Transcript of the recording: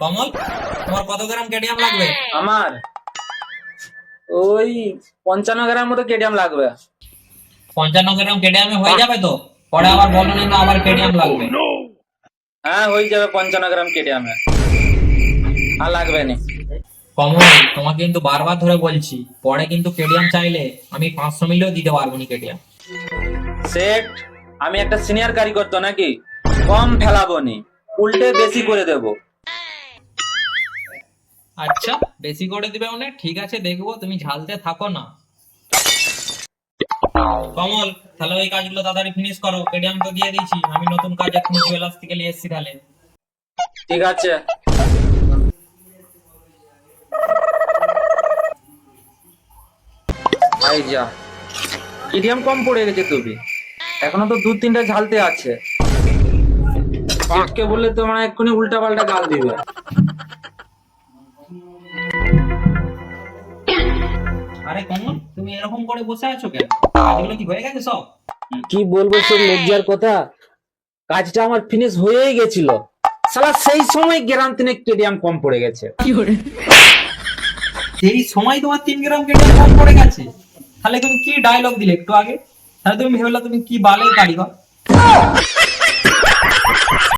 কমল, তোমার কত গ্রাম কেডিয়াম লাগবে? আমার ওই 55 গ্রাম মতো কেডিয়াম লাগবে। 55 গ্রাম কেডিয়ামে হয়ে যাবে তো? পরে আবার বলো না আবার কেডিয়াম লাগবে। হ্যাঁ হয়ে যাবে 55 গ্রাম কেডিয়ামে, আর লাগবে না। কমল, তোমাকে কিন্তু বারবার ধরে বলছি, পরে কিন্তু কেডিয়াম চাইলে আমি 500 মিলিও দিতে পারবো না কেডিয়াম। সেট, আমি একটা সিনিয়র কারিগর তো নাকি, কম ফেলাবো নি, উল্টে বেশি করে দেব। আচ্ছা, বেশি করে দিবে মানে ঠিক আছে, দেখবো, তুমি ঝালতে থাকো না। কমল, তাহলে ওই কাজগুলো তাড়াতাড়ি ফিনিশ করো, কেডিয়াম তো দিয়ে দিয়েছি, আমি নতুন কাজ এক্ষুনি জুয়েলার্স থেকে নিয়ে এসেছি তাহলে। ঠিক আছে। আই যা, কেডিয়াম কম পড়ে গেছে তুমি, এখনো তো 2-3টা ঝালতে আছে। সেটকে বললে তো মানে এক্ষুনি উল্টা পাল্টা গাল দিবে। আরে কমল, তুমি এরকম করে বসে আছো কেন? কাজগুলো কি হয়ে গেছে সব? কি বলবো, সব লজ্জার কথা, কাজটা আমার ফিনিশ হয়েই গেছিল, শালা সেই সময় গ্রাম 3 কেডিয়াম কম পড়ে গেছে। এই সময় তোমার 3 গ্রাম কেডিয়াম কম পড়ে গেছে? তাহলে তুমি কি ডায়লগ দিলে একটু আগে? তাহলে তুমি ভেবেলা তুমি কি বালের কারিগর।